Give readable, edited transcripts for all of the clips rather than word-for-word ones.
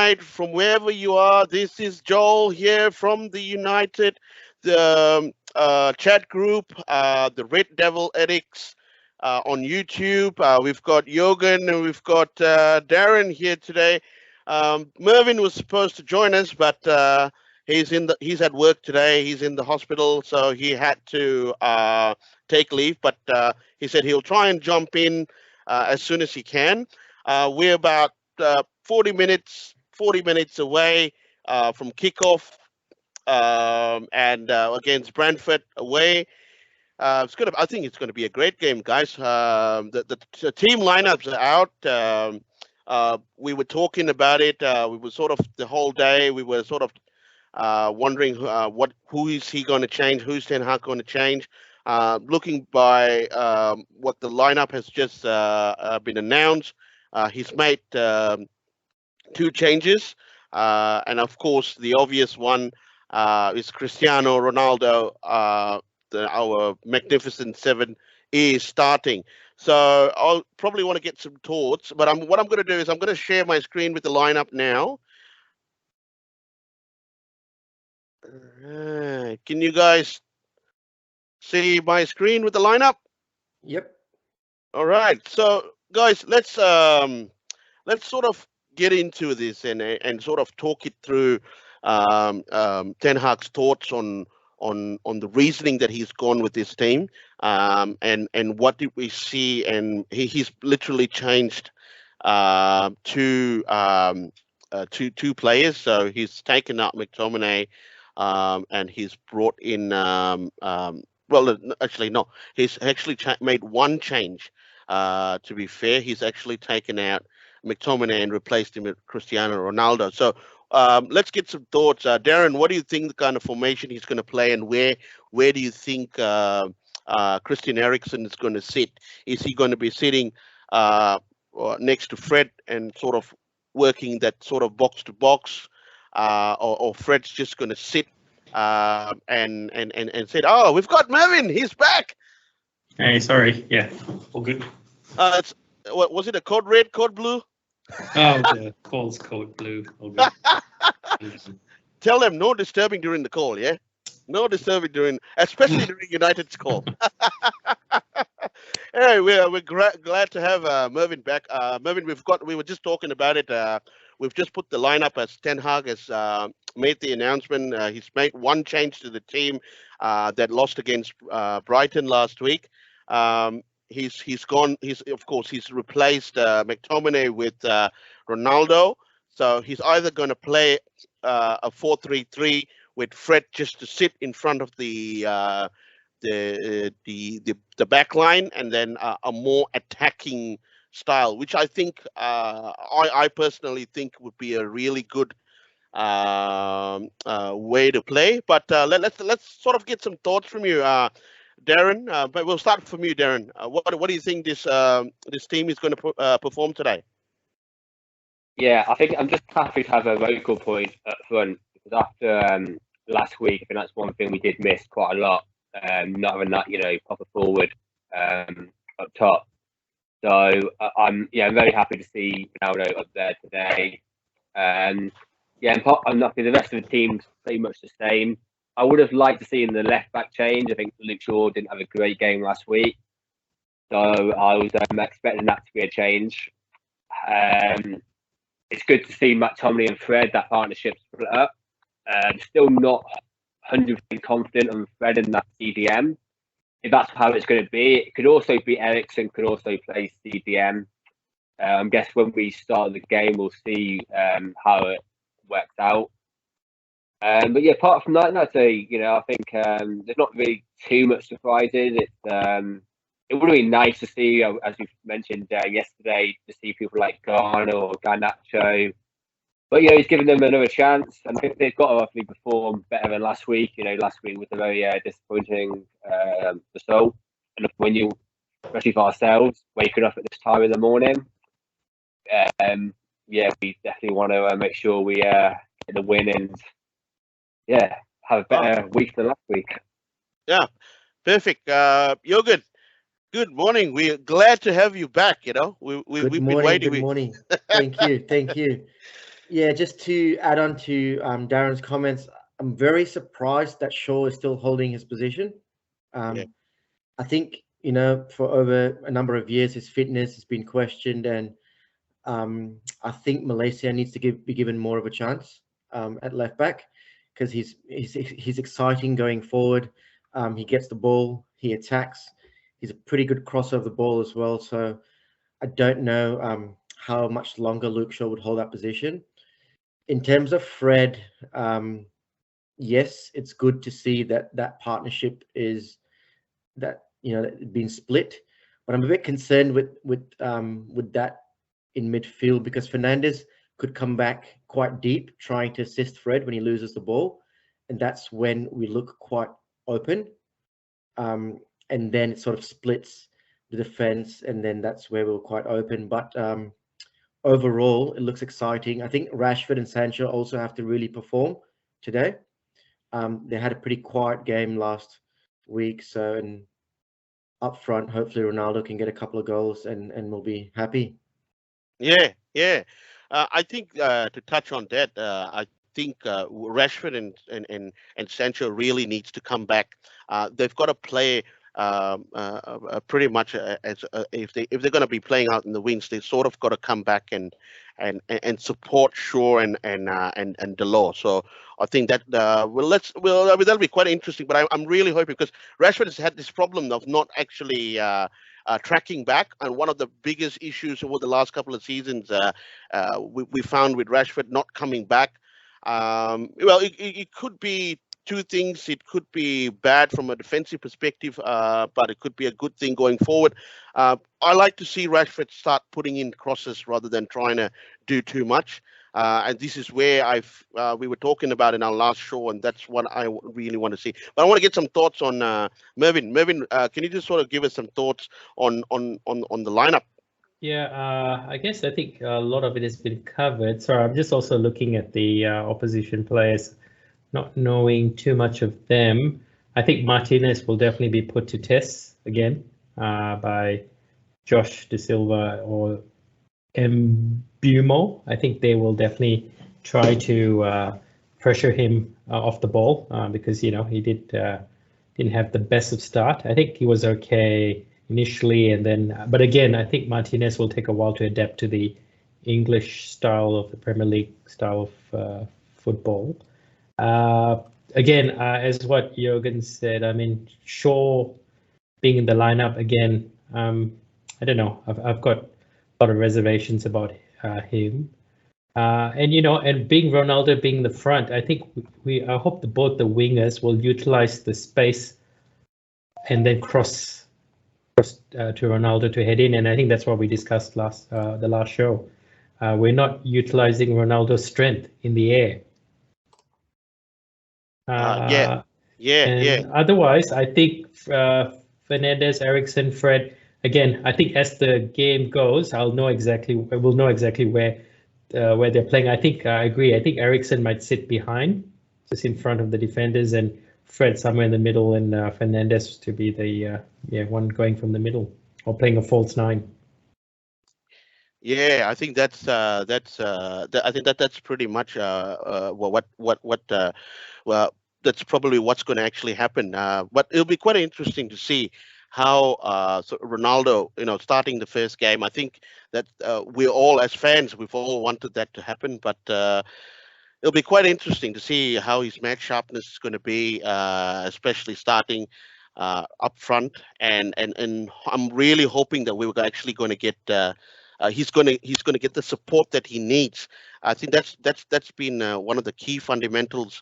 night from wherever you are. This is Joel here from the United, the chat group, the Red Devil Addicts on YouTube. We've got Yogan and we've got Darren here today. Mervyn was supposed to join us, but he's at work today. He's in the hospital, so he had to take leave. But he said he'll try and jump in as soon as he can. We're about 40 minutes away from kickoff, and against Brentford away. I think it's gonna be a great game, guys. The team lineups are out. We were talking about it. We were sort of the whole day. We were sort of wondering who is he going to change? Who's Ten Hag going to change? Looking by what the lineup has just been announced, he's made 2 changes, and of course the obvious one is Cristiano Ronaldo. Our magnificent 7 is starting. So I'll probably want to get some thoughts, but what I'm going to do is I'm going to share my screen with the lineup now. Can you guys see my screen with the lineup? Yep. All right. So guys, let's sort of get into this and sort of talk it through. Ten Hag's thoughts on the reasoning that he's gone with this team, and what did we see? And he's literally changed two players. So he's taken out McTominay, and he's brought in well, actually no, he's actually made one change. To be fair, he's actually taken out McTominay and replaced him with Cristiano Ronaldo. So let's get some thoughts. Darren, what do you think the kind of formation he's going to play, and where do you think Christian Eriksen is going to sit? Is he going to be sitting next to Fred and sort of working that sort of box to box, or Fred's just going to sit and say, "Oh, we've got Mervyn, he's back." Hey, sorry. Yeah, all good. What was it? A code red, code blue? Oh, the call's code blue. All good. Tell them no disturbing during the call, yeah? No disturbing especially during United's call. Anyway, we're glad to have Mervyn back. Mervyn, we were just talking about it. We've just put the lineup as Ten Hag has made the announcement. He's made one change to the team that lost against Brighton last week. He's replaced McTominay with Ronaldo. So he's either going to play a 4-3-3 with Fred just to sit in front of the back line, and then a more attacking style, which I think I personally think would be a really good way to play. But let's sort of get some thoughts from you, Darren. But we'll start from you, Darren. What do you think this team is going to perform today? Yeah, I think I'm just happy to have a vocal point up front, because after last week, I think that's one thing we did miss quite a lot. Not having that, proper forward up top. So I'm very happy to see Ronaldo up there today. And the rest of the team's pretty much the same. I would have liked to see in the left back change. I think Luke Shaw didn't have a great game last week, so I was expecting that to be a change. It's good to see McTominay and Fred, that partnership, split up. Still not 100% confident on Fred in that CDM. If that's how it's going to be, it could also be Eriksen, could also play CDM. I guess when we start the game, we'll see how it works out. But yeah, apart from that, I'd say, I think there's not really too much surprises. It would have been nice to see, as you mentioned yesterday, to see people like Garner or Garnacho. But he's given them another chance, and I think they've got to hopefully perform better than last week. Last week was a very disappointing result, and when you, especially for ourselves, waking up at this time in the morning, we definitely want to make sure we get the win and have a better week than last week. Yeah, perfect. You're good. Good morning. We're glad to have you back. We've been waiting. Good morning. Thank you. Yeah, just to add on to Darren's comments, I'm very surprised that Shaw is still holding his position. Yeah. I think, for over a number of years, his fitness has been questioned, and I think Malaysia needs to be given more of a chance at left back, because he's exciting going forward. He gets the ball, he attacks. He's a pretty good crossover the ball as well. So I don't know how much longer Luke Shaw would hold that position. In terms of Fred, yes, it's good to see that partnership is being split, but I'm a bit concerned with that in midfield, because Fernandez could come back quite deep trying to assist Fred when he loses the ball, and that's when we look quite open. And then it sort of splits the defense, and then that's where we're quite open. But overall, it looks exciting. I think Rashford and Sancho also have to really perform today. They had a pretty quiet game last week, so and up front, hopefully Ronaldo can get a couple of goals, and we'll be happy. Yeah, yeah. I think to touch on that, I think Rashford and Sancho really needs to come back. They've got to play pretty much as if they're going to be playing out in the wings, they sort of got to come back and support Shaw and Delors. So I think that I mean, that'll be quite interesting. But I'm really hoping, because Rashford has had this problem of not actually. Tracking back, and one of the biggest issues over the last couple of seasons we found with Rashford not coming back. Well, it could be two things. It could be bad from a defensive perspective, but it could be a good thing going forward. I like to see Rashford start putting in crosses rather than trying to do too much. And this is where we were talking about in our last show, and that's what I really want to see. But I want to get some thoughts on Mervin. Mervin, can you just sort of give us some thoughts on the lineup? Yeah, I guess I think a lot of it has been covered. So I'm just also looking at the opposition players, not knowing too much of them. I think Martinez will definitely be put to test again by Josh De Silva or Mbumo. I think they will definitely try to pressure him off the ball because he didn't have the best of start. I think he was okay initially, and then, but again, I think Martinez will take a while to adapt to the English style of the Premier League style of football. Again, as what Jürgen said, I mean, Shaw being in the lineup again, I don't know. I've got a lot of reservations about him. And being Ronaldo being the front, I think I hope both the wingers will utilize the space and then cross to Ronaldo to head in. And I think that's what we discussed the last show. We're not utilizing Ronaldo's strength in the air. Yeah. Otherwise, I think Fernandez, Eriksen, Fred. Again, I think as the game goes, we'll know exactly where they're playing. I think I agree. I think Eriksen might sit behind, just in front of the defenders, and Fred somewhere in the middle, and Fernandez to be the one going from the middle or playing a false nine. Yeah, I think that's pretty much well, that's probably what's going to actually happen. But it'll be quite interesting to see how Ronaldo, starting the first game. I think that we all, as fans, we've all wanted that to happen, but it'll be quite interesting to see how his match sharpness is going to be, especially starting up front. And I'm really hoping that we're actually going to get. He's going to get the support that he needs. I think that's been one of the key fundamentals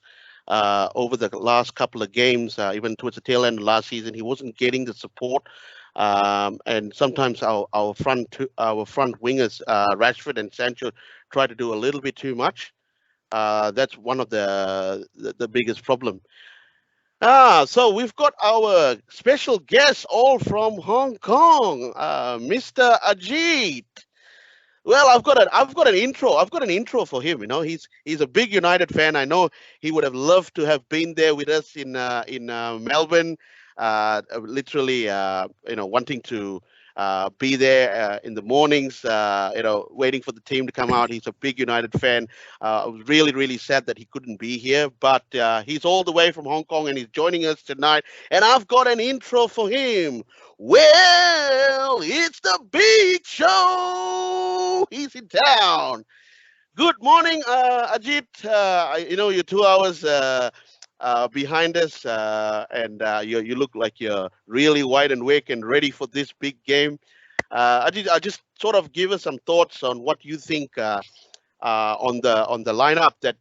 over the last couple of games, even towards the tail end of last season. He wasn't getting the support, and sometimes our front wingers, Rashford and Sancho, try to do a little bit too much. That's one of the biggest problem. So we've got our special guest all from Hong Kong, Mr. Ajit. Well, I've got an intro. I've got an intro for him. He's a big United fan. I know he would have loved to have been there with us in Melbourne. Literally, wanting to be there in the mornings, waiting for the team to come out. He's a big United fan. I was really, really sad that he couldn't be here, but he's all the way from Hong Kong and he's joining us tonight. And I've got an intro for him. Well, it's the big show. He's in town. Good morning, Ajit. You're 2 hours behind us, and you look like you're really wide awake and ready for this big game. Ajit, just sort of give us some thoughts on what you think on the lineup that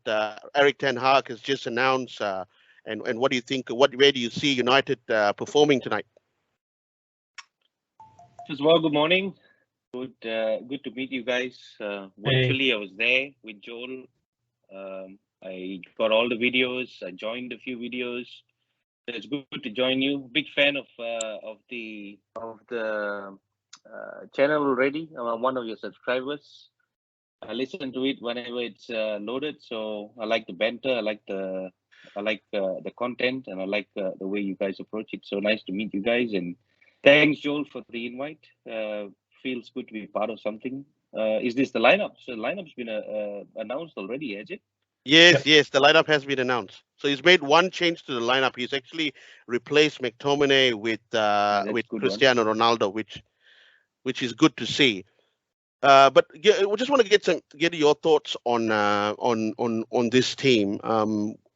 Eric Ten Hag has just announced, and what do you think? Where do you see United performing tonight? First of all, good morning. Good to meet you guys. Virtually, I was there with Joel. I got all the videos. I joined a few videos. It's good to join you. Big fan of the channel already. I'm one of your subscribers. I listen to it whenever it's loaded. So I like the banter. I like the content, and I like the way you guys approach it. So nice to meet you guys, and thanks Joel for the invite. Feels good to be part of something. Is this the lineup? So the lineup's been announced already, has it? Yes, the lineup has been announced. So he's made one change to the lineup. He's actually replaced McTominay with Cristiano Ronaldo, which is good to see. But we just want to get your thoughts on this team.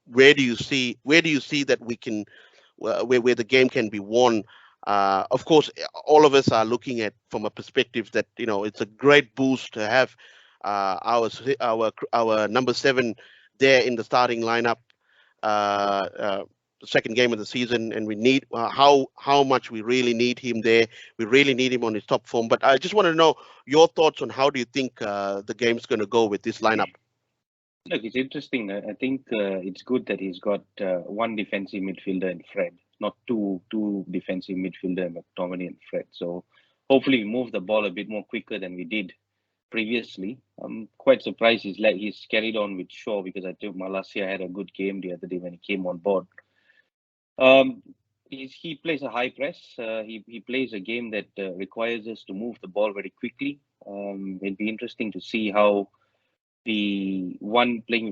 Where do you see that we can where the game can be won? Of course, all of us are looking at from a perspective that it's a great boost to have our number 7 there in the starting lineup, the second game of the season, and we need how much we really need him there. We really need him on his top form. But I just want to know your thoughts on how do you think the game's going to go with this lineup. Look, it's interesting. I think it's good that he's got one defensive midfielder in Fred, not two defensive midfielder, McTominay and Fred. So hopefully we move the ball a bit more quicker than we did previously. I'm quite surprised he's carried on with Shaw, because I think Malacia had a good game the other day when he came on board. He plays a high press. He plays a game that requires us to move the ball very quickly. It'd be interesting to see how playing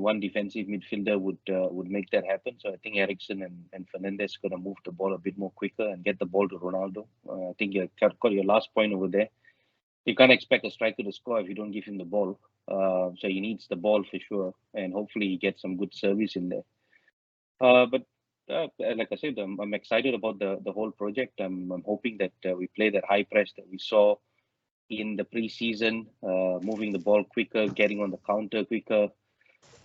one defensive midfielder would make that happen. So I think Eriksen and Fernandes going to move the ball a bit more quicker and get the ball to Ronaldo. I think you got your last point over there. You can't expect a striker to score if you don't give him the ball. So he needs the ball for sure, and hopefully he gets some good service in there. But like I said, I'm excited about the whole project. I'm hoping that we play that high press that we saw in the preseason, moving the ball quicker, getting on the counter quicker,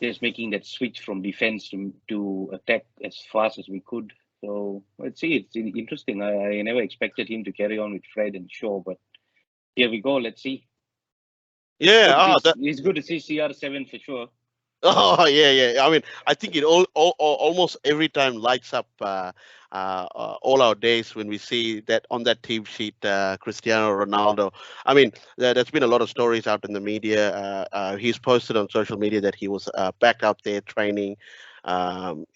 just making that switch from defense to attack as fast as we could. So let's see. It's interesting. I never expected him to carry on with Fred and Shaw, but here we go. Let's see. Yeah, it's good to see CR7 for sure. Oh yeah. I mean, I think it almost every time lights up all our days when we see that on that team sheet, Cristiano Ronaldo. I mean, there's been a lot of stories out in the media. He's posted on social media that he was back out there training, and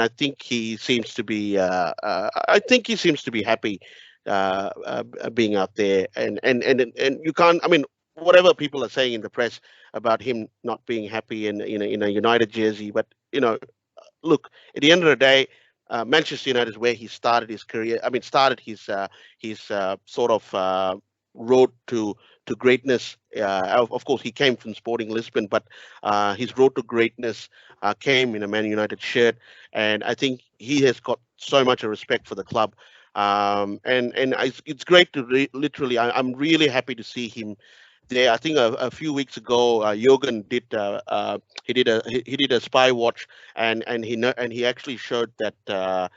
I think he seems to be. Happy being out there, and you can't. I mean, whatever people are saying in the press about him not being happy in a United jersey, but look, at the end of the day, Manchester United is where he started his career. I mean, started his sort of road to greatness. Of course, he came from Sporting Lisbon, but his road to greatness came in a Man United shirt, and I think he has got so much respect for the club. And it's great to literally. I'm really happy to see him there. I think a few weeks ago, Jurgen did he did a spy watch, and he actually showed that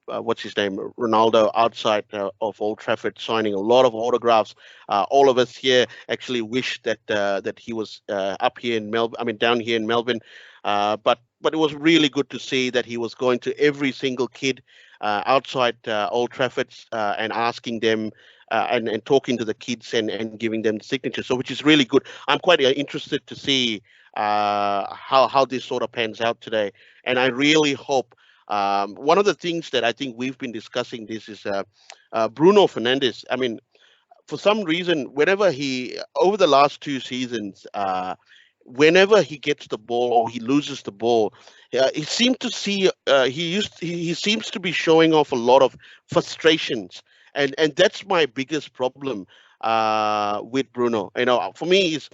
what's his name, Ronaldo, outside of Old Trafford signing a lot of autographs. All of us here actually wish that he was up here in Melbourne. I mean, down here in Melbourne. But it was really good to see that he was going to every single kid outside Old Trafford and asking them and talking to the kids and giving them the signature. So which is really good. I'm quite interested to see how this sort of pans out today, and I really hope One of the things that I think we've been discussing this is Bruno Fernandes. I mean, for some reason, whenever over the last 2 seasons, whenever he gets the ball or he loses the ball, he seemed to see he seems to be showing off a lot of frustrations, and that's my biggest problem with Bruno. For me, is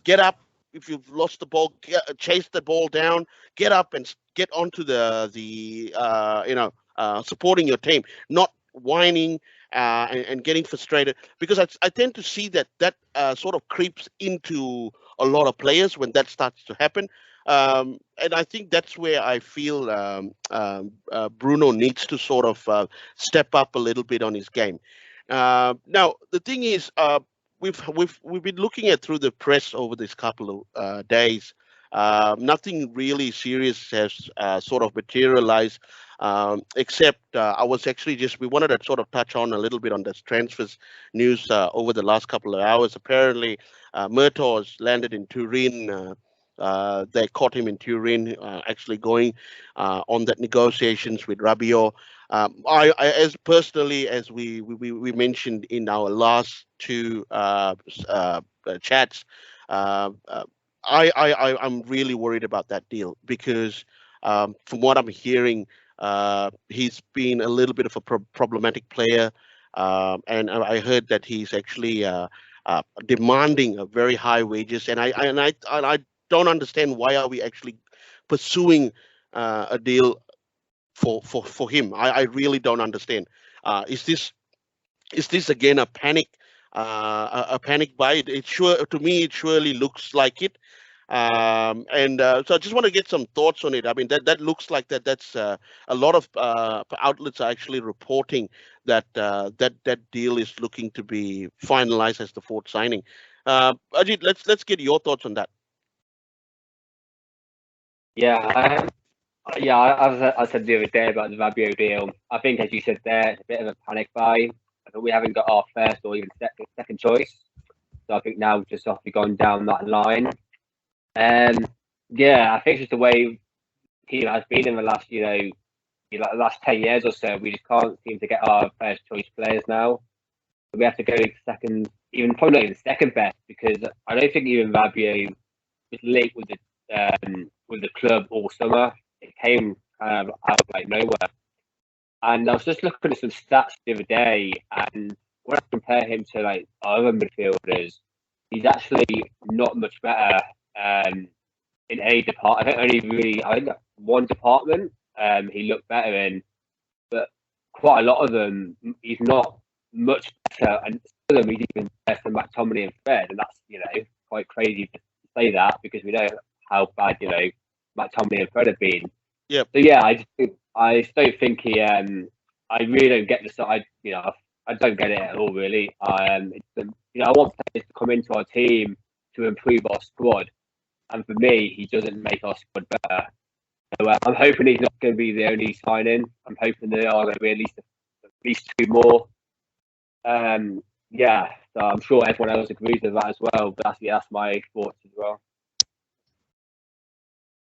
get up. If you've lost the ball, chase the ball down, get up and get onto supporting your team, not whining and getting frustrated, because I tend to see that sort of creeps into a lot of players when that starts to happen. And I think that's where I feel Bruno needs to sort of step up a little bit on his game. Now, the thing is, we've been looking at through the press over this couple of days. Nothing really serious has sort of materialized, except we wanted to sort of touch on a little bit on this transfers news over the last couple of hours. Apparently, Murtaugh's landed in Turin. They caught him in Turin, actually going on that negotiations with Rabiot. As personally, as we mentioned in our last two chats, I'm really worried about that deal, because from what I'm hearing, he's been a little bit of a problematic player, and I heard that he's actually demanding a very high wages, and I don't understand why are we actually pursuing a deal for him. I really don't understand. Is this again a panic buy? To me it surely looks like it. And so I just want to get some thoughts on it. I mean, that looks like that's a lot of outlets are actually reporting that that deal is looking to be finalized as the fourth signing. Ajit, let's get your thoughts on that. Yeah, as I said the other day about the Rabiot deal, I think, as you said there, it's a bit of a panic buy. I think we haven't got our first or even second choice, so I think now we've just have to gone down that line. Yeah, I think it's just the way the team has been in the last, the last 10 years or so. We just can't seem to get our first choice players now. We have to go second, even probably not even second best, because I don't think even Rabiot was linked with the club all summer. It came out of like nowhere. And I was just looking at some stats the other day, and when I compare him to like other midfielders, he's actually not much better in any department. I think one department he looked better in, but quite a lot of them he's not much better, and some of them he's even better than McTominay and Fred, and that's quite crazy to say that, because we know how bad McTominay and Fred have been. Yeah. So yeah, I just don't think he. I really don't get the side. I don't get it at all, really. I want players to come into our team to improve our squad, and for me, he doesn't make our squad better. So I'm hoping he's not going to be the only signing. I'm hoping there are going to be at least two more. Yeah, so I'm sure everyone else agrees with that as well. But that's my thoughts as well.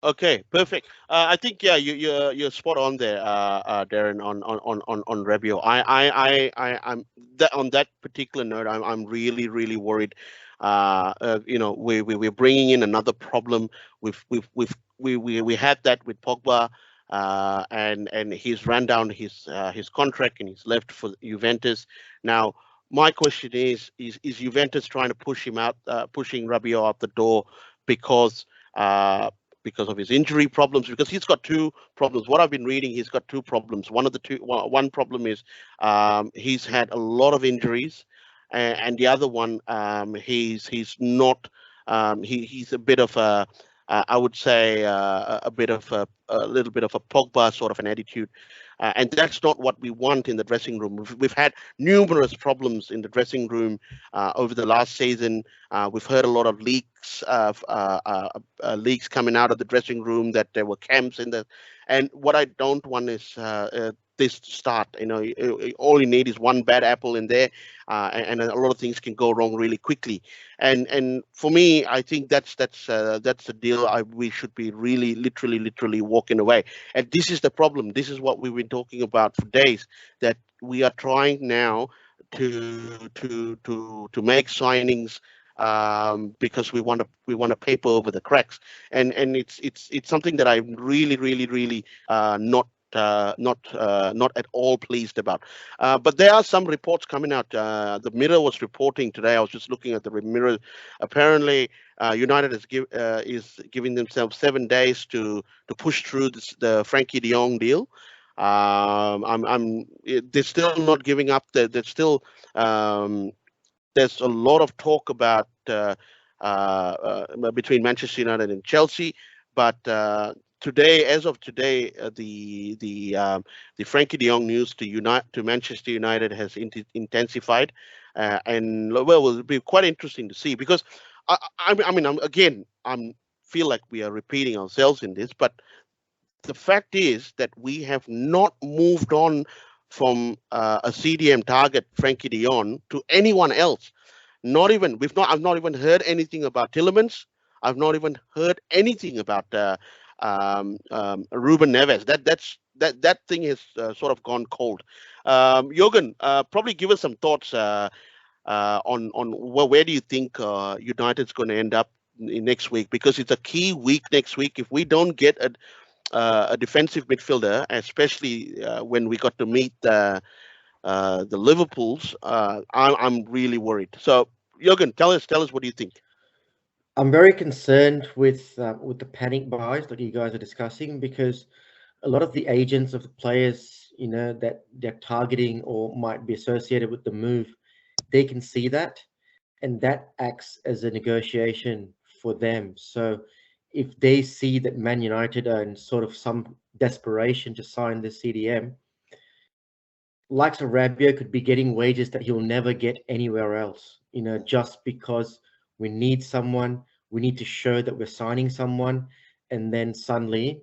Okay, perfect. I think you're spot on there, Darren, on Rabiot. I'm that on that particular note. I'm really worried. We're bringing in another problem. We had that with Pogba, and he's ran down his contract and he's left for Juventus. Now, my question is Juventus trying to push him out, pushing Rabiot out the door because of his injury problems? Because he's got two problems. What I've been reading, he's got two problems. One problem is he's had a lot of injuries, and the other one, he's not. He's a bit of a, I would say, a little bit of a Pogba sort of an attitude. and that's not what we want in the dressing room. We've had numerous problems in the dressing room over the last season. We've heard a lot of leaks coming out of the dressing room that there were camps in the, and what I don't want is this to start. All you need is one bad apple in there, and a lot of things can go wrong really quickly. And for me, I think that's the deal. We should be really, literally walking away. And this is the problem. This is what we've been talking about for days. That we are trying now to make signings because we want to paper over the cracks, and it's something that I'm really not at all pleased about. But there are some reports coming out. The Mirror was reporting today. I was just looking at the Mirror. Apparently, United is giving themselves 7 days to push through the Frankie De Jong deal. They're still not giving up. There's still there's a lot of talk about between Manchester United and Chelsea, but today, as of today, the Frankie De Jong news to Manchester United has intensified, and well, it'll be quite interesting to see, because I feel like we are repeating ourselves in this, but the fact is that we have not moved on from a CDM target, Frankie De Jong, to anyone else. I've not even heard anything about Tillemans. I've not even heard anything about Ruben Neves. That thing has sort of gone cold. Jürgen, probably give us some thoughts on where do you think United's going to end up next week, because it's a key week next week. If we don't get a defensive midfielder, especially when we got to meet the Liverpools, I'm really worried. So, Jürgen, tell us what do you think? I'm very concerned with the panic buys that you guys are discussing, because a lot of the agents of the players, that they're targeting or might be associated with the move, they can see that, and that acts as a negotiation for them. So if they see that Man United are in sort of some desperation to sign the CDM, likes of Rabiot could be getting wages that he'll never get anywhere else, just because we need someone, we need to show that we're signing someone, and then suddenly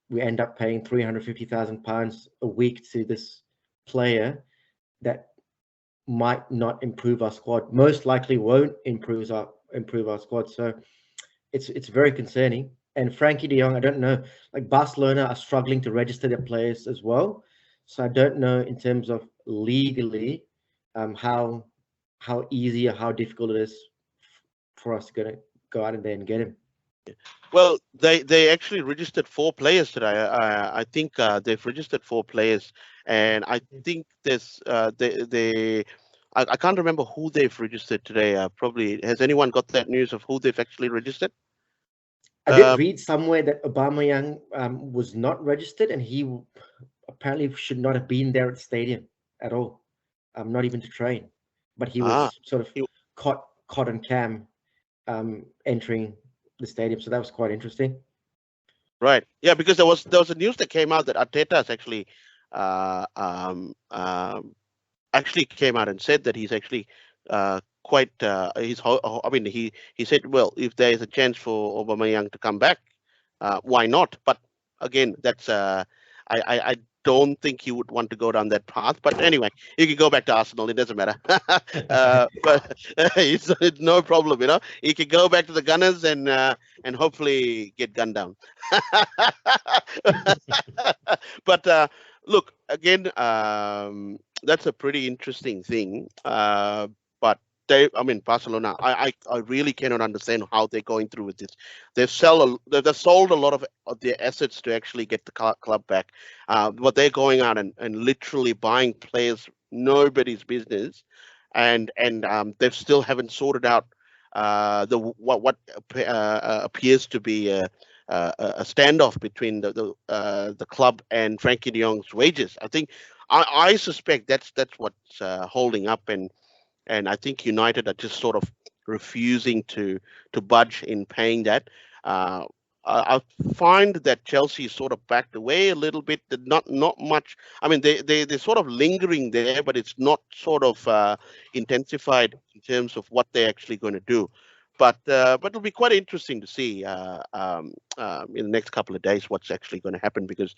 we end up paying £350,000 a week to this player that might not improve our squad, most likely won't improve our squad. So it's very concerning. And Frankie De Jong, I don't know, like Barcelona are struggling to register their players as well. So I don't know in terms of legally how easy or how difficult it is for us to go out there and get him. Well, they actually registered 4 players today. I think they've registered 4 players, and I think there's I can't remember who they've registered today. Probably, has anyone got that news of who they've actually registered? I did read somewhere that Aubameyang was not registered, and he apparently should not have been there at the stadium at all, not even to train. But he was sort of caught on cam entering the stadium, so that was quite interesting. Right. Yeah, because there was a news that came out that Arteta has actually came out and said that he's actually quite he said, well, if there is a chance for Aubameyang to come back, why not? But again, that's I don't think he would want to go down that path. But anyway, he can go back to Arsenal. It doesn't matter. But it's no problem, He can go back to the Gunners and hopefully get gunned down. But look, again, that's a pretty interesting thing. But Barcelona, I really cannot understand how they're going through with this. They've sold a lot of their assets to actually get the club back. But they're going out and literally buying players nobody's business, and they still haven't sorted out what appears to be a standoff between the club and Frankie De Jong's wages. I think I suspect that's what's holding up, and I think United are just sort of refusing to budge in paying that. I find that Chelsea sort of backed away a little bit. Not much. I mean, they're sort of lingering there, but it's not sort of intensified in terms of what they're actually going to do. But it'll be quite interesting to see in the next couple of days what's actually going to happen, because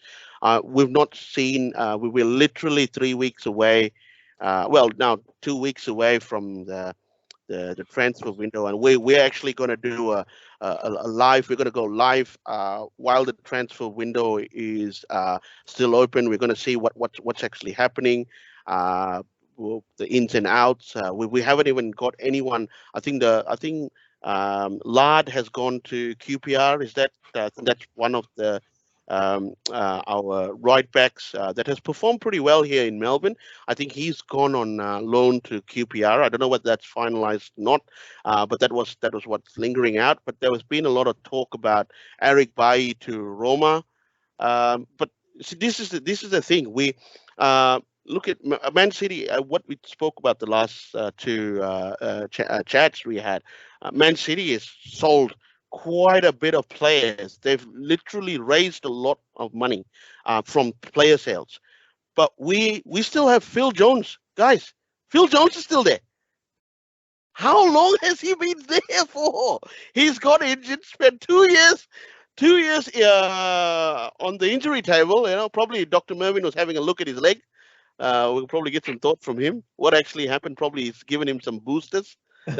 we've not seen. We were literally 3 weeks away. Well, now 2 weeks away from the transfer window, and we're actually going to do a live. We're going to go live while the transfer window is still open. We're going to see what's actually happening, the ins and outs. We haven't even got anyone. I think Lard has gone to QPR. Is that's one of the our right backs that has performed pretty well here in Melbourne. I think he's gone on loan to QPR. I don't know whether that's finalised or not, but that was what's lingering out. But there has been a lot of talk about Eric Bailly to Roma. But see, this is the thing. We look at Man City. What we spoke about the last two chats we had. Man City is sold quite a bit of players. They've literally raised a lot of money from player sales. But we still have Phil Jones. Guys, Phil Jones is still there. How long has he been there for? He's got injured, spent 2 years on the injury table. You know, probably Dr. Mervyn was having a look at his leg. We'll probably get some thought from him. What actually happened? Probably he's given him some boosters. He's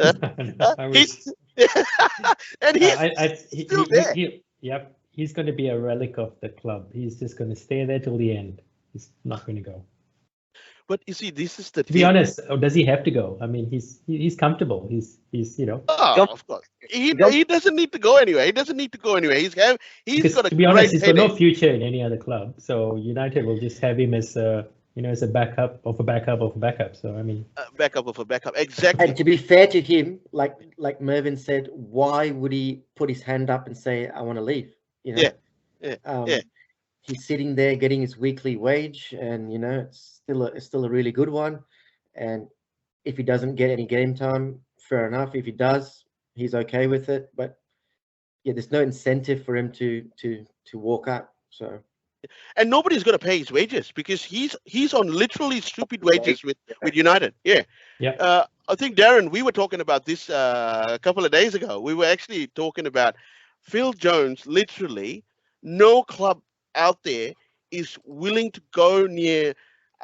and he's still there. Yep, he's going to be a relic of the club. He's just going to stay there till the end. He's not going to go. But you see, this is the. To be honest, or does he have to go? I mean, he's comfortable. He's you know. Oh, of course. He doesn't need to go anywhere. He's got a. To be honest, he's got no future in any other club. So United will just have him as as a backup of a backup of a backup. So I mean, backup of a backup, exactly. And to be fair to him, like Mervyn said, why would he put his hand up and say, "I want to leave"? You know? Yeah. He's sitting there getting his weekly wage, and it's still a really good one. And if he doesn't get any game time, fair enough. If he does, he's okay with it. But yeah, there's no incentive for him to walk out. So. And nobody's going to pay his wages because he's on literally stupid wages with United. Yeah. I think, Darren, we were talking about this a couple of days ago. We were actually talking about Phil Jones. Literally, no club out there is willing to go near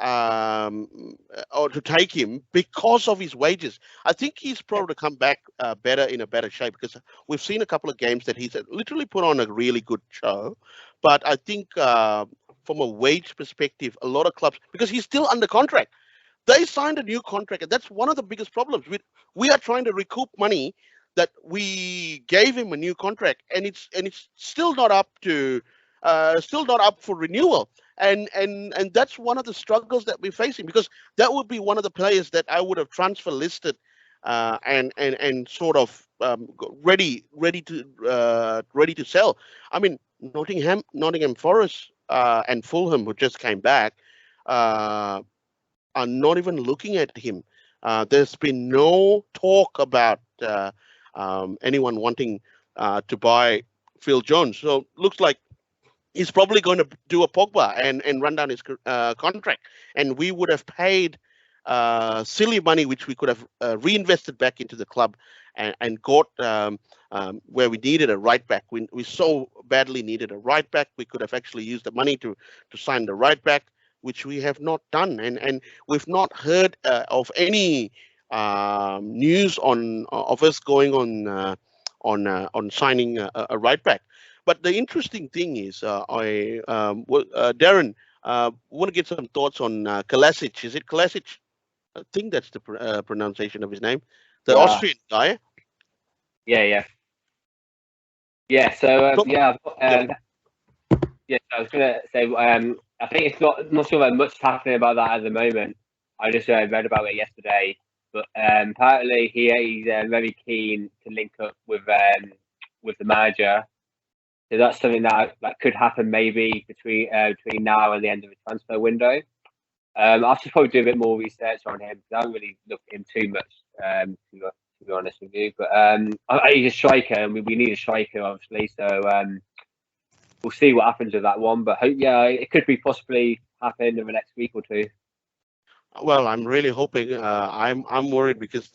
or to take him because of his wages. I think he's probably come back in a better shape, because we've seen a couple of games that he's literally put on a really good show. But I think from a wage perspective, a lot of clubs, because he's still under contract, they signed a new contract, and that's one of the biggest problems. We are trying to recoup money that we gave him a new contract, and it's still not up for renewal. And that's one of the struggles that we're facing, because that would be one of the players that I would have transfer listed and sort of ready to sell. I mean, Nottingham Forest and Fulham, who just came back, are not even looking at him. There's been no talk about anyone wanting to buy Phil Jones. So looks like he's probably going to do a Pogba and run down his contract, and we would have paid silly money, which we could have reinvested back into the club and got where we needed a right back. We so badly needed a right back. We could have actually used the money to sign the right back, which we have not done, and we've not heard of any news of us going on signing a right back. But the interesting thing is, Darren, want to get some thoughts on Kalasic. Is it Kalasic? I think that's the pronunciation of his name. The Austrian guy. Yeah. So I was gonna say, I think it's not sure that much happening about that at the moment. I just read about it yesterday, but apparently he's very keen to link up with the manager. So that's something that could happen maybe between now and the end of the transfer window. I'll just probably do a bit more research on him, because I don't really look at him too much, to be honest with you. But he's a striker, and we need a striker, obviously. So we'll see what happens with that one. But yeah, it could be possibly happen in the next week or two. Well, I'm really hoping. I'm worried because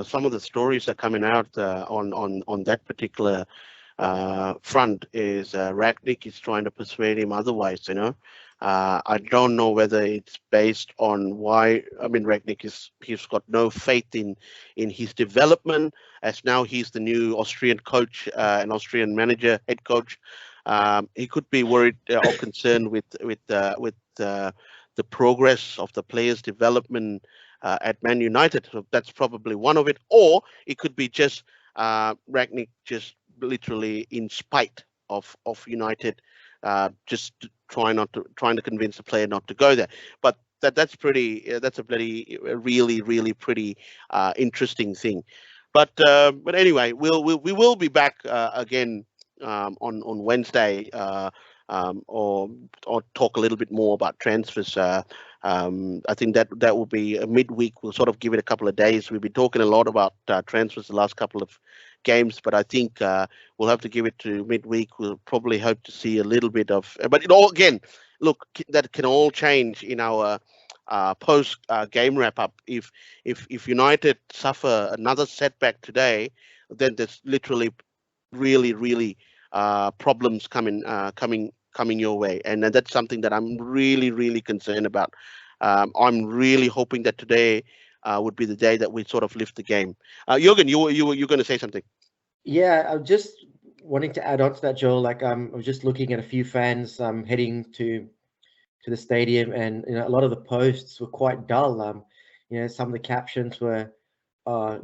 some of the stories are coming out on that particular front is Ragnick is trying to persuade him otherwise. I don't know whether it's based on why. I mean, he's got no faith in his development, as now he's the new Austrian coach, an Austrian manager, head coach. He could be worried or concerned with the progress of the players' development at Man United. So that's probably one of it, or it could be just Ragnick just literally in spite of United, just trying to convince the player not to go there. But that's a really pretty interesting thing. But anyway, we will be back again on Wednesday, or talk a little bit more about transfers. I think that will be a midweek. We'll sort of give it a couple of days. We've been talking a lot about transfers the last couple of games, but I think we'll have to give it to midweek. We'll probably hope to see a little bit of, but it all, again, look, that can all change in our post game wrap up. If United suffer another setback today, then there's literally really problems coming your way, and that's something that I'm really concerned about. I'm really hoping that today would be the day that we sort of lift the game. Jürgen, you're going to say something? Yeah, I'm just wanting to add on to that, Joel. Like, I was just looking at a few fans heading to the stadium, and a lot of the posts were quite dull. Some of the captions were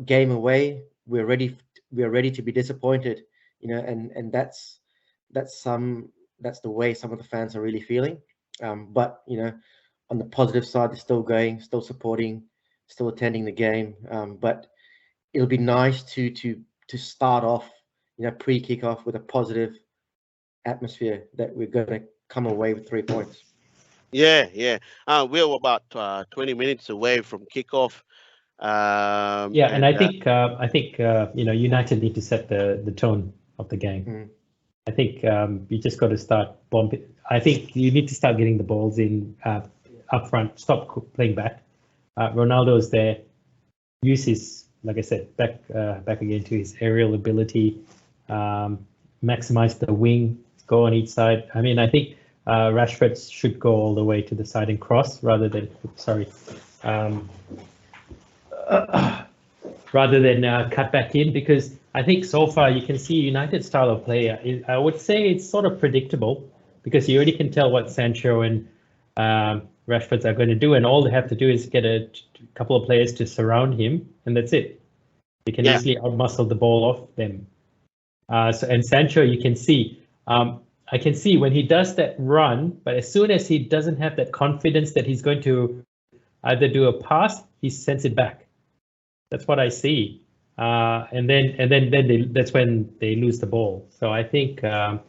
"Game away. We're ready to be disappointed." And that's the way some of the fans are really feeling. But on the positive side, they're still going, still supporting, still attending the game. But it'll be nice to start off, pre-kickoff with a positive atmosphere that we're going to come away with 3 points. Yeah. We're about 20 minutes away from kickoff. And I think United need to set the tone of the game. I think you just got to start bumping. I think you need to start getting the balls in up front. Stop playing back. Ronaldo is there. Use his, like I said, back again to his aerial ability. Maximize the wing. Go on each side. I mean, I think Rashford should go all the way to the side and cross rather than cut back in, because I think so far you can see United style of play. I would say it's sort of predictable, because you already can tell what Sancho and Rashford are going to do, and all they have to do is get a couple of players to surround him, and that's it. You can easily outmuscle the ball off them. And Sancho, you can see, I can see when he does that run, but as soon as he doesn't have that confidence that he's going to either do a pass, he sends it back. That's what I see, and then that's when they lose the ball. So I think both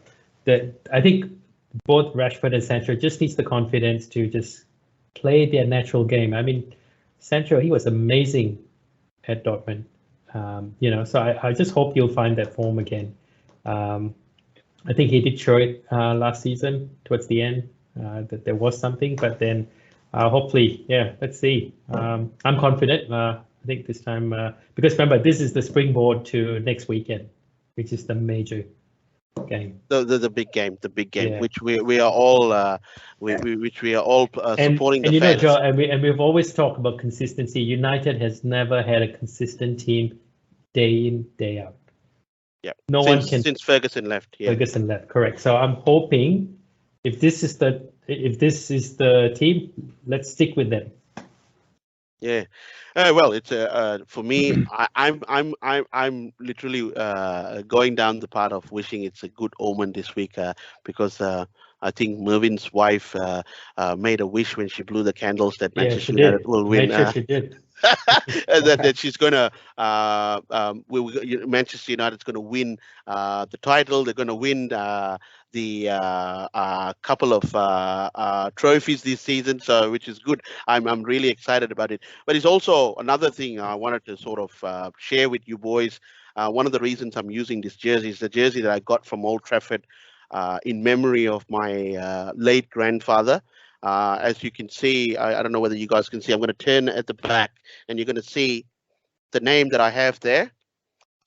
Rashford and Sancho just needs the confidence to just play their natural game. I mean, Sancho, he was amazing at Dortmund, So I just hope you'll find that form again. I think he did show it last season towards the end that there was something, but then hopefully, let's see. I'm confident. I think this time, because remember, this is the springboard to next weekend, which is the major game. The big game, which we are all supporting the fans. Joe, and we've always talked about consistency. United has never had a consistent team day in, day out. Yeah, since Ferguson left. Yeah. Ferguson left, correct. So I'm hoping if this is the team, let's stick with them. Yeah. Well, it's for me. I'm literally going down the path of wishing it's a good omen this week, because I think Mervin's wife made a wish when she blew the candles that Manchester United will win. Sure she did. that she's gonna Manchester United's gonna win the title. They're gonna win the couple of trophies this season, so which is good. I'm really excited about it. But it's also another thing I wanted to sort of share with you boys. One of the reasons I'm using this jersey is the jersey that I got from Old Trafford in memory of my late grandfather. As you can see, I don't know whether you guys can see, I'm going to turn at the back and you're going to see the name that I have there.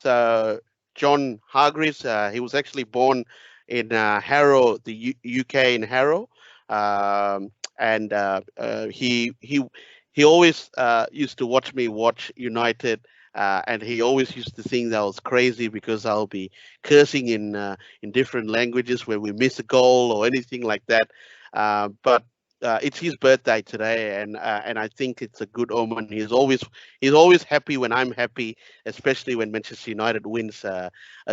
So John Hargreaves, he was actually born in Harrow, the UK in Harrow, and he always used to watch me watch United, and he always used to think that I was crazy because I'll be cursing in different languages when we miss a goal or anything like that. But it's his birthday today, and I think it's a good omen. He's always happy when I'm happy, especially when Manchester United wins a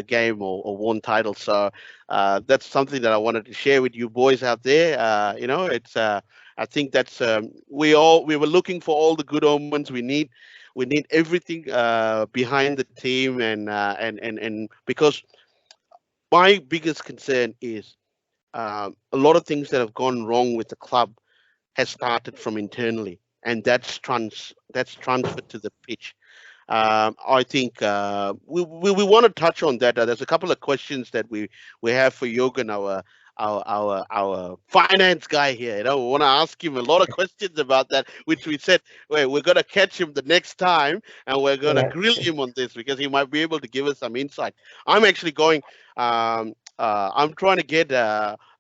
game or won titles. So that's something that I wanted to share with you boys out there. It's I think that's we were looking for all the good omens. We need everything behind the team, and because my biggest concern is a lot of things that have gone wrong with the club has started from internally, and that's transferred to the pitch. I think we want to touch on that. There's a couple of questions that we have for Jürgen, our finance guy here. We want to ask him a lot of questions about that, which we said, well, we're going to catch him the next time, and we're going to grill him on this because he might be able to give us some insight. I'm actually going. I'm trying to get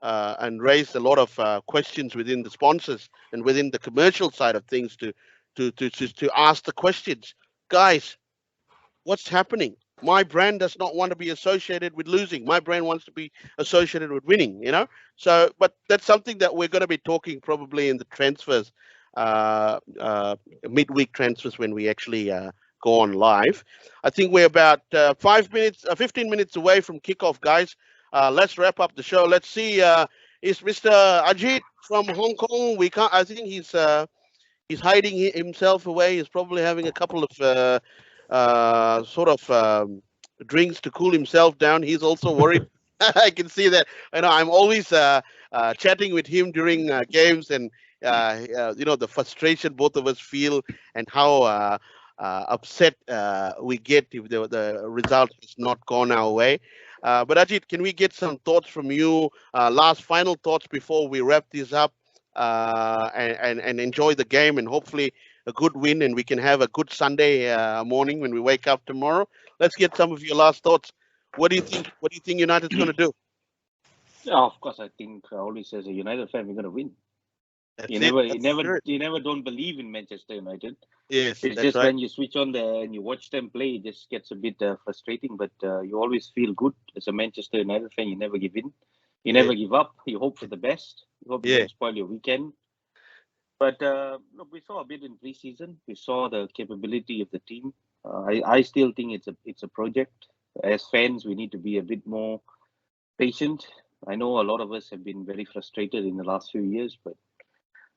and raise a lot of questions within the sponsors and within the commercial side of things to ask the questions. Guys, what's happening? My brand does not want to be associated with losing. My brand wants to be associated with winning, So, but that's something that we're going to be talking probably in the transfers, midweek transfers when we actually go on live. I think we're about 15 minutes away from kickoff, guys. Let's wrap up the show. Let's see. Is Mr. Ajit from Hong Kong? We can't. I think he's hiding himself away. He's probably having a couple of drinks to cool himself down. He's also worried. I can see that. I'm always chatting with him during games, and the frustration both of us feel, and how upset we get if the result has not gone our way. But Ajit, can we get some thoughts from you? Last final thoughts before we wrap this up, and enjoy the game, and hopefully a good win, and we can have a good Sunday morning when we wake up tomorrow. Let's get some of your last thoughts. What do you think? What do you think United's going to do? Yeah, of course, I think always as a United fan, we're going to win. You never don't believe in Manchester United. Yes, it's just right. When you switch on and you watch them play, it just gets a bit frustrating. But you always feel good as a Manchester United fan. You never give in. You never give up. You hope for the best. You hope you don't spoil your weekend. But look, we saw a bit in pre-season. We saw the capability of the team. I still think it's a project. As fans, we need to be a bit more patient. I know a lot of us have been very frustrated in the last few years, but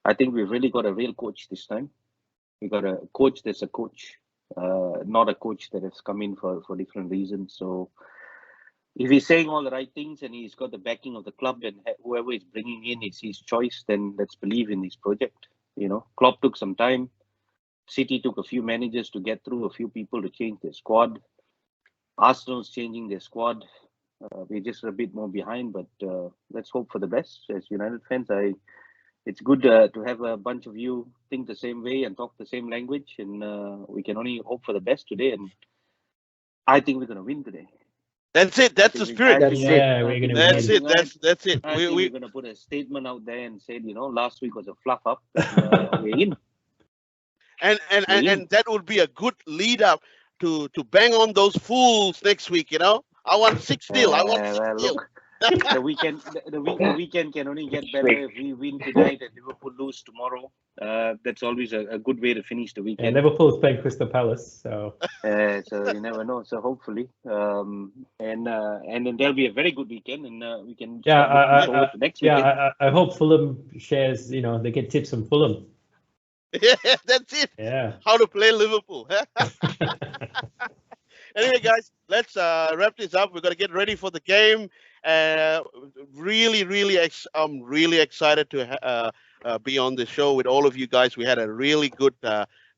I think we've really got a real coach this time. We got a coach that's a coach, not a coach that has come in for different reasons. So if he's saying all the right things and he's got the backing of the club, and whoever is bringing in is his choice, then let's believe in this project. Klopp took some time. City took a few managers to get through, a few people to change their squad. Arsenal's changing their squad. We're just a bit more behind, but let's hope for the best. As United fans, it's good to have a bunch of you think the same way and talk the same language, and we can only hope for the best today. And I think we're going to win today. That's it. That's the spirit. That's it. That's it. We're going to put a statement out there and say, last week was a fluff up. We're in. And that would be a good lead up to bang on those fools next week. I want 6-0. I want 6-0. The weekend can only get better if we win tonight and Liverpool lose tomorrow. That's always a good way to finish the weekend. And Liverpool's playing Crystal Palace, so so you never know. So hopefully, and then there'll be a very good weekend, and we can forward to next weekend. I hope Fulham shares. They get tips from Fulham. Yeah, that's it. Yeah. How to play Liverpool. Anyway, guys, let's wrap this up. We're going to get ready for the game. I'm really excited to be on the show with all of you guys. We had a really good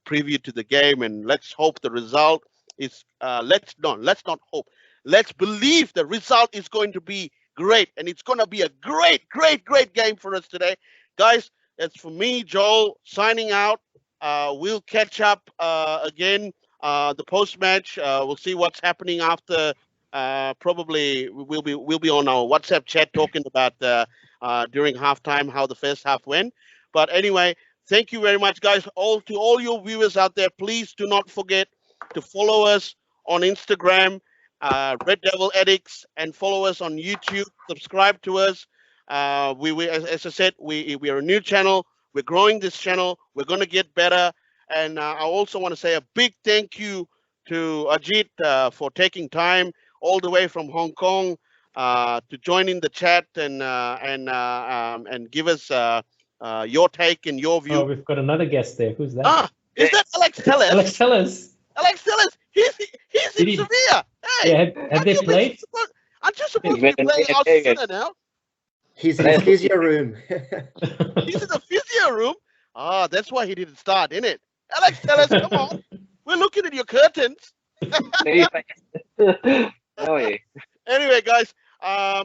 preview to the game, and let's hope the result is. Let's not hope. Let's believe the result is going to be great. And it's going to be a great, great, great game for us today. Guys, it's for me, Joel, signing out. We'll catch up again, the post-match. We'll see what's happening after. Probably we'll be on our WhatsApp chat talking about during halftime how the first half went. But anyway, thank you very much, guys. To all your viewers out there, please do not forget to follow us on Instagram, Red Devil Addicts, and follow us on YouTube. Subscribe to us. As I said, we are a new channel. We're growing this channel. We're going to get better. And I also want to say a big thank you to Ajit for taking time all the way from Hong Kong to join in the chat and give us your take and your view. Oh, we've got another guest there. Who's that? Is that Alex Tellez? Alex Tellez. Alex Tellez. He's in Sevilla. Hey, yeah, have they played? Aren't you supposed to be playing Australia now? He's in the physio room. He's in the physio room. Ah, that's why he didn't start, isn't it? Alex, tell us, come on. We're looking at your curtains. Anyway, guys,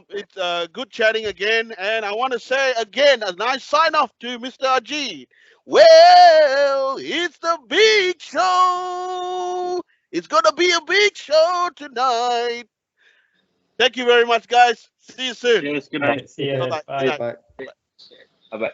it's good chatting again. And I want to say again, a nice sign off to Mr. Ajit. Well, it's the big show. It's going to be a big show tonight. Thank you very much, guys. See you soon. Yes, good night. See you. Bye-bye. Bye. Good night. Bye. Bye-bye.